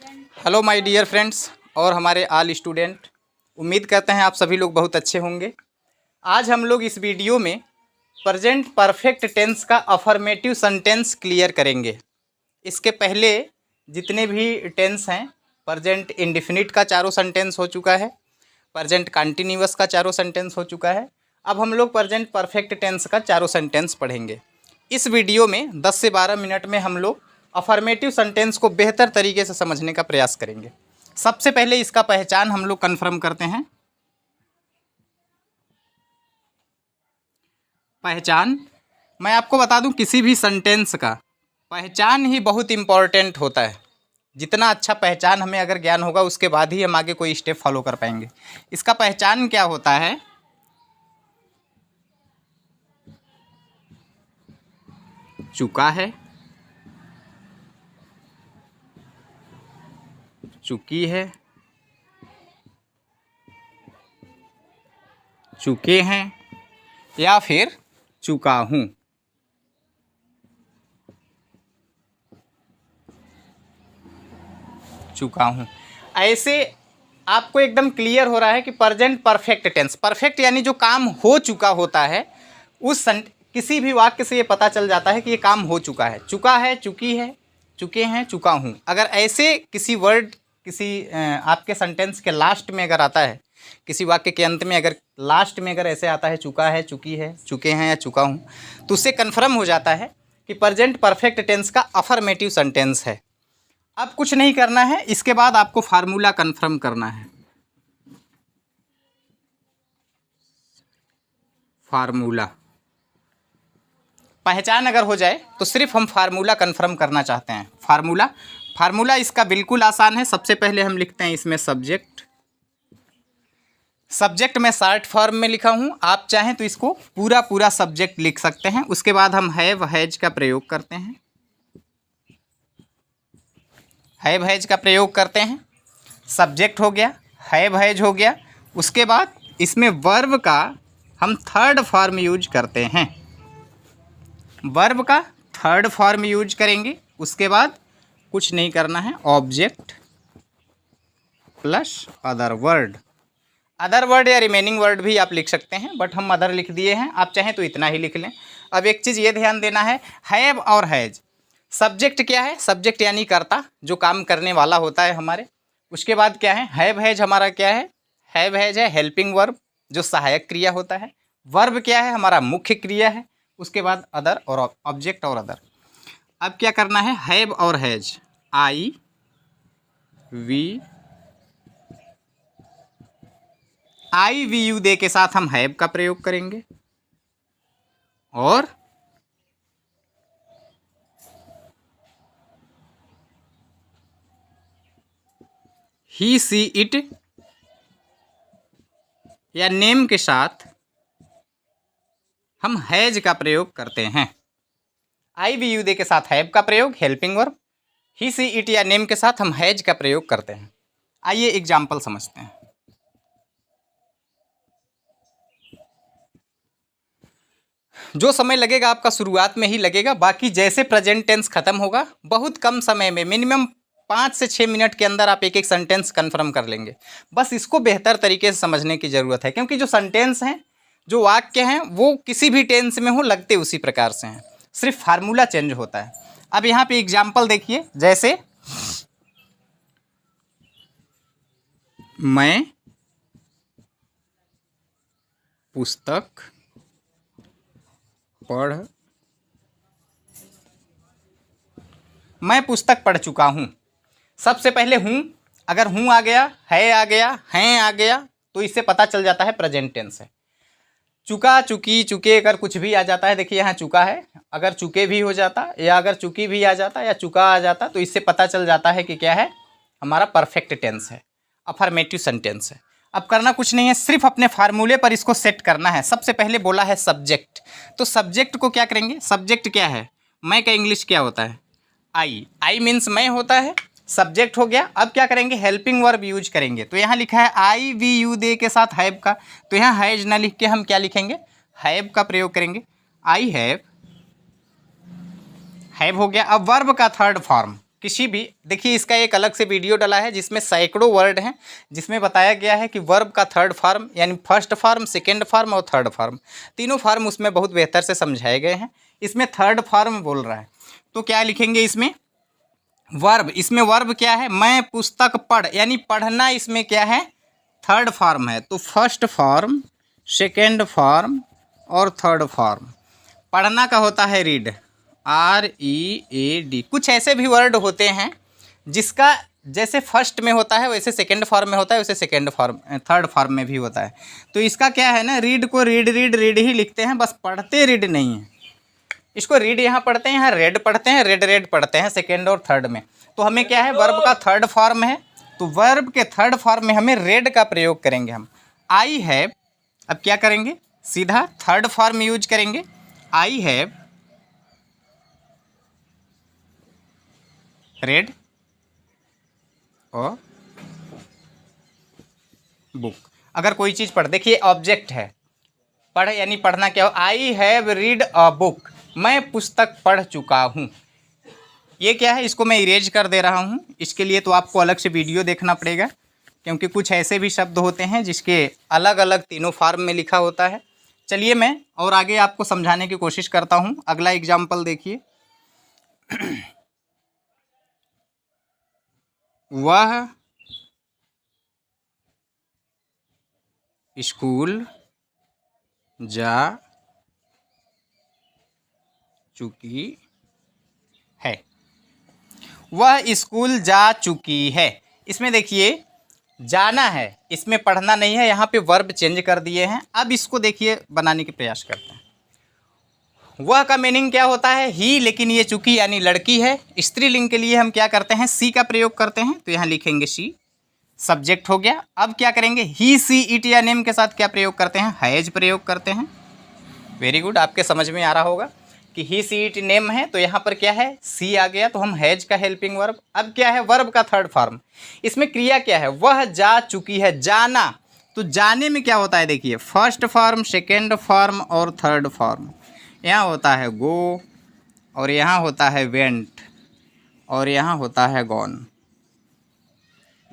Hello my dear friends और हमारे all student, उम्मीद करते हैं आप सभी लोग बहुत अच्छे होंगे। आज हम लोग इस वीडियो में प्रेजेंट परफेक्ट टेंस का अफर्मेटिव सेंटेंस क्लियर करेंगे। इसके पहले जितने भी टेंस हैं, प्रेजेंट इंडेफिनिट का चारों सेंटेंस हो चुका है, प्रेजेंट कंटिन्यूअस का चारों सेंटेंस हो चुका है। अब हम लोग प्रेजेंट परफेक्ट टेंस का चारों सेंटेंस पढ़ेंगे। इस वीडियो में 10 से 12 मिनट में हम लोग अफर्मेटिव सेंटेंस को बेहतर तरीके से समझने का प्रयास करेंगे। सबसे पहले इसका पहचान हम लोग कन्फर्म करते हैं। पहचान मैं आपको बता दूं, किसी भी सेंटेंस का पहचान ही बहुत इम्पॉर्टेंट होता है। जितना अच्छा पहचान हमें अगर ज्ञान होगा, उसके बाद ही हम आगे कोई स्टेप फॉलो कर पाएंगे। इसका पहचान क्या होता है? चुका है, चुकी है, चुके हैं या फिर चुका हूँ। चुका हूँ ऐसे आपको एकदम क्लियर हो रहा है कि प्रेजेंट परफेक्ट टेंस, परफेक्ट यानी जो काम हो चुका होता है, किसी भी वाक्य से ये पता चल जाता है कि ये काम हो चुका है। चुका है, चुकी है, चुके हैं, चुका हूँ। अगर ऐसे किसी वर्ड आपके सेंटेंस के लास्ट में अगर आता है, किसी वाक्य के अंत में अगर लास्ट में अगर ऐसे आता है चुका है, चुकी है, चुके हैं या चुका हूँ, तो उससे कन्फर्म हो जाता है कि प्रेजेंट परफेक्ट टेंस का अफर्मेटिव सेंटेंस है। अब कुछ नहीं करना है, इसके बाद आपको फार्मूला कन्फर्म करना है। फार्मूला पहचान अगर हो जाए तो सिर्फ हम फार्मूला कन्फर्म करना चाहते हैं। फार्मूला इसका बिल्कुल आसान है। सबसे पहले हम लिखते हैं इसमें सब्जेक्ट मैं शॉर्ट फॉर्म में लिखा हूँ, आप चाहें तो इसको पूरा सब्जेक्ट लिख सकते हैं। उसके बाद हम हैव हैज का प्रयोग करते हैं। हैव हैज का प्रयोग करते हैं, सब्जेक्ट हो गया, हैव हैज हो गया। उसके बाद इसमें वर्ब का हम थर्ड फॉर्म यूज करते हैं। वर्ब का थर्ड फॉर्म यूज करेंगे। उसके बाद कुछ नहीं करना है, ऑब्जेक्ट प्लस अदर वर्ड या रिमेनिंग वर्ड भी आप लिख सकते हैं, बट हम अदर लिख दिए हैं, आप चाहें तो इतना ही लिख लें। अब एक चीज़ ये ध्यान देना है, हैव और हैज, सब्जेक्ट क्या है? सब्जेक्ट यानी कर्ता, जो काम करने वाला होता है हमारे। उसके बाद क्या है? हैव हैज हमारा क्या है? हैव हैज है हेल्पिंग वर्ब, जो सहायक क्रिया होता है। वर्ब क्या है? हमारा मुख्य क्रिया है। उसके बाद अदर और ऑब्जेक्ट और अदर। अब क्या करना है? हैव और has, I we you they के साथ हम हैव का प्रयोग करेंगे, और ही सी इट या नेम के साथ हम हैज का प्रयोग करते हैं। आई वी यू दे के साथ हैव का प्रयोग, helping verb. He see it या नेम के साथ हम हैज का प्रयोग करते हैं। आइए एग्जाम्पल समझते हैं। जो समय लगेगा आपका शुरुआत में ही लगेगा, बाकी जैसे प्रेजेंट टेंस खत्म होगा, बहुत कम समय में, मिनिमम 5 से 6 मिनट के अंदर आप एक सेंटेंस कन्फर्म कर लेंगे। बस इसको बेहतर तरीके से समझने की ज़रूरत है, क्योंकि जो सेंटेंस हैं, जो वाक्य हैं, वो किसी भी टेंस में हो लगते उसी प्रकार से हैं, सिर्फ फार्मूला चेंज होता है। अब यहाँ पे एग्जाम्पल देखिए, जैसे मैं पुस्तक पढ़ चुका हूँ। सबसे पहले हूँ, अगर हूँ आ गया, है आ गया, हैं आ गया, तो इससे पता चल जाता है प्रेजेंट टेंस है। चुका, चुकी, चुके, अगर कुछ भी आ जाता है, देखिए यहाँ चुका है, अगर चुके भी हो जाता या अगर चुकी भी आ जाता या चुका आ जाता, तो इससे पता चल जाता है कि क्या है, हमारा परफेक्ट टेंस है, अफर्मेटिव सेंटेंस है। अब करना कुछ नहीं है, सिर्फ अपने फार्मूले पर इसको सेट करना है। सबसे पहले बोला है सब्जेक्ट, तो सब्जेक्ट को क्या करेंगे? सब्जेक्ट क्या है? मैं का इंग्लिश क्या होता है? आई मीन्स मैं होता है, सब्जेक्ट हो गया। अब क्या करेंगे? हेल्पिंग वर्ब यूज करेंगे। तो यहाँ लिखा है आई वी यू दे के साथ हैव का, तो यहाँ हैज ना लिख के हम क्या लिखेंगे? हैव का प्रयोग करेंगे। आई हैव हो गया। अब वर्ब का थर्ड फॉर्म, किसी भी, देखिए इसका एक अलग से वीडियो डला है जिसमें सैकड़ों वर्ड हैं, जिसमें बताया गया है कि वर्ब का थर्ड फॉर्म यानी फर्स्ट फॉर्म, सेकेंड फॉर्म और थर्ड फॉर्म, तीनों फॉर्म उसमें बहुत बेहतर से समझाए गए हैं। इसमें थर्ड फॉर्म बोल रहा है तो क्या लिखेंगे इसमें, वर्ब। इसमें वर्ब क्या है, मैं पुस्तक पढ़, यानी पढ़ना इसमें क्या है, थर्ड फॉर्म है। तो फर्स्ट फॉर्म, सेकेंड फॉर्म और थर्ड फॉर्म। पढ़ना का होता है रीड, READ। कुछ ऐसे भी वर्ड होते हैं जिसका जैसे फर्स्ट में होता है वैसे सेकेंड फॉर्म में होता है, वैसे सेकेंड फॉर्म थर्ड फॉर्म में भी होता है। तो इसका क्या है ना, रीड को रीड रीड रीड ही लिखते हैं, बस पढ़ते रीड नहीं है। इसको रीड यहाँ पढ़ते हैं, यहाँ रेड पढ़ते हैं, रेड रेड पढ़ते हैं सेकेंड और थर्ड में। तो हमें क्या है, वर्ब का थर्ड फॉर्म है, तो वर्ब के थर्ड फॉर्म में हमें रेड का प्रयोग करेंगे हम। आई हैव, अब क्या करेंगे, सीधा थर्ड फॉर्म यूज करेंगे। आई हैव रेड और बुक। अगर कोई चीज़ पढ़, देखिए ऑब्जेक्ट है, पढ़ यानी पढ़ना क्या हो, I have read a book, मैं पुस्तक पढ़ चुका हूँ। ये क्या है, इसको मैं इरेज कर दे रहा हूँ। इसके लिए तो आपको अलग से वीडियो देखना पड़ेगा, क्योंकि कुछ ऐसे भी शब्द होते हैं जिसके अलग अलग तीनों फॉर्म में लिखा होता है। चलिए मैं और आगे आपको समझाने की कोशिश करता हूँ। अगला एग्जाम्पल देखिए, वह स्कूल जा चुकी है, वह स्कूल जा चुकी है। इसमें देखिए जाना है, इसमें पढ़ना नहीं है, यहाँ पे वर्ब चेंज कर दिए हैं। अब इसको देखिए बनाने की प्रयास करते हैं। वह का मीनिंग क्या होता है, ही, लेकिन ये चुकी यानी लड़की है। स्त्रीलिंग के लिए हम क्या करते हैं, सी का प्रयोग करते हैं, तो यहाँ लिखेंगे सी, सब्जेक्ट हो गया। अब क्या करेंगे, ही, सी, इट या नेम के साथ क्या प्रयोग करते हैं, हैज प्रयोग करते हैं। वेरी गुड, आपके समझ में आ रहा होगा कि ही, सी, इट नेम है, तो यहाँ पर क्या है, सी आ गया, तो हम हैज का हेल्पिंग वर्ब। अब क्या है, वर्ब का थर्ड फॉर्म। इसमें क्रिया क्या है, वह जा चुकी है, जाना। तो जाने में क्या होता है, देखिए फर्स्ट फॉर्म, सेकेंड फॉर्म और थर्ड फॉर्म। यहाँ होता है गो, और यहाँ होता है वेंट, और यहाँ होता है गॉन।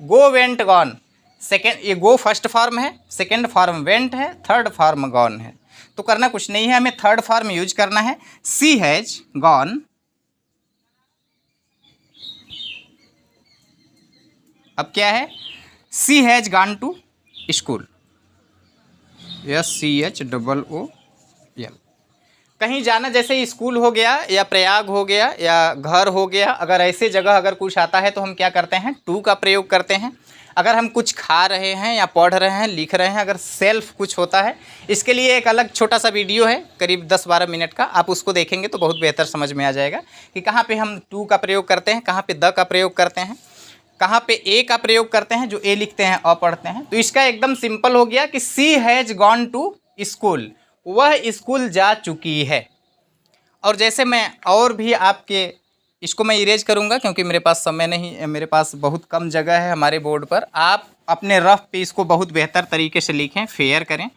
गो, वेंट, गॉन। सेकेंड, ये गो फर्स्ट फॉर्म है, सेकेंड फॉर्म वेंट है, थर्ड फॉर्म गॉन है। तो करना कुछ नहीं है, हमें थर्ड फॉर्म यूज करना है। सी हैज गॉन, अब क्या है, she has gone to school, SCHOOL। कहीं जाना, जैसे स्कूल हो गया या प्रयाग हो गया या घर हो गया, अगर ऐसे जगह अगर कुछ आता है तो हम क्या करते हैं, टू का प्रयोग करते हैं। अगर हम कुछ खा रहे हैं या पढ़ रहे हैं, लिख रहे हैं, अगर सेल्फ कुछ होता है, इसके लिए एक अलग छोटा सा वीडियो है करीब 10-12 मिनट का, आप उसको देखेंगे तो बहुत बेहतर समझ में आ जाएगा कि कहाँ पे हम टू का प्रयोग करते हैं, कहाँ पे द का प्रयोग करते हैं, कहाँ पे ए का प्रयोग करते हैं, जो ए लिखते हैं अ पढ़ते हैं। तो इसका एकदम सिंपल हो गया कि सी हैज गॉन टू स्कूल, वह स्कूल जा चुकी है। और जैसे मैं और भी आपके, इसको मैं इरेज करूंगा क्योंकि मेरे पास समय नहीं, मेरे पास बहुत कम जगह है हमारे बोर्ड पर। आप अपने रफ पे इसको बहुत बेहतर तरीके से लिखें, फेयर करें।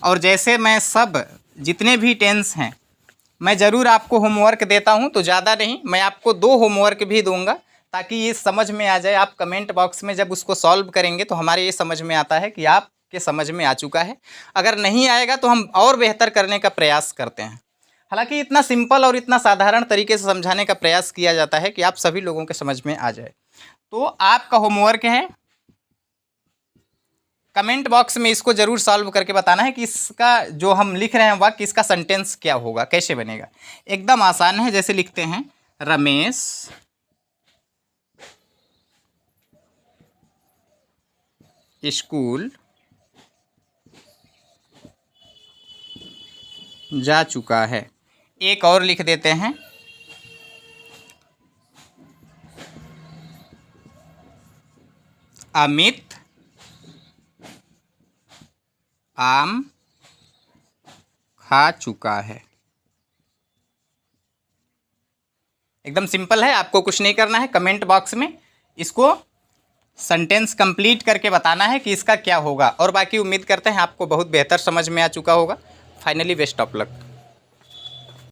और जैसे मैं सब जितने भी टेंस हैं मैं ज़रूर आपको होमवर्क देता हूं, तो ज़्यादा नहीं, मैं आपको 2 होमवर्क भी दूंगा ताकि ये समझ में आ जाए। आप कमेंट बॉक्स में जब उसको सॉल्व करेंगे तो हमारे ये समझ में आता है कि आपके समझ में आ चुका है। अगर नहीं आएगा तो हम और बेहतर करने का प्रयास करते हैं। हालांकि इतना सिंपल और इतना साधारण तरीके से समझाने का प्रयास किया जाता है कि आप सभी लोगों के समझ में आ जाए। तो आपका होमवर्क है, कमेंट बॉक्स में इसको ज़रूर सॉल्व करके बताना है कि इसका जो हम लिख रहे हैं वाक्य, इसका सेंटेंस क्या होगा, कैसे बनेगा। एकदम आसान है। जैसे लिखते हैं, रमेश स्कूल जा चुका है। एक और लिख देते हैं, अमित आम खा चुका है। एकदम सिंपल है, आपको कुछ नहीं करना है। कमेंट बॉक्स में इसको सेंटेंस कंप्लीट करके बताना है कि इसका क्या होगा। और बाकी उम्मीद करते हैं आपको बहुत बेहतर समझ में आ चुका होगा। Finally best of luck.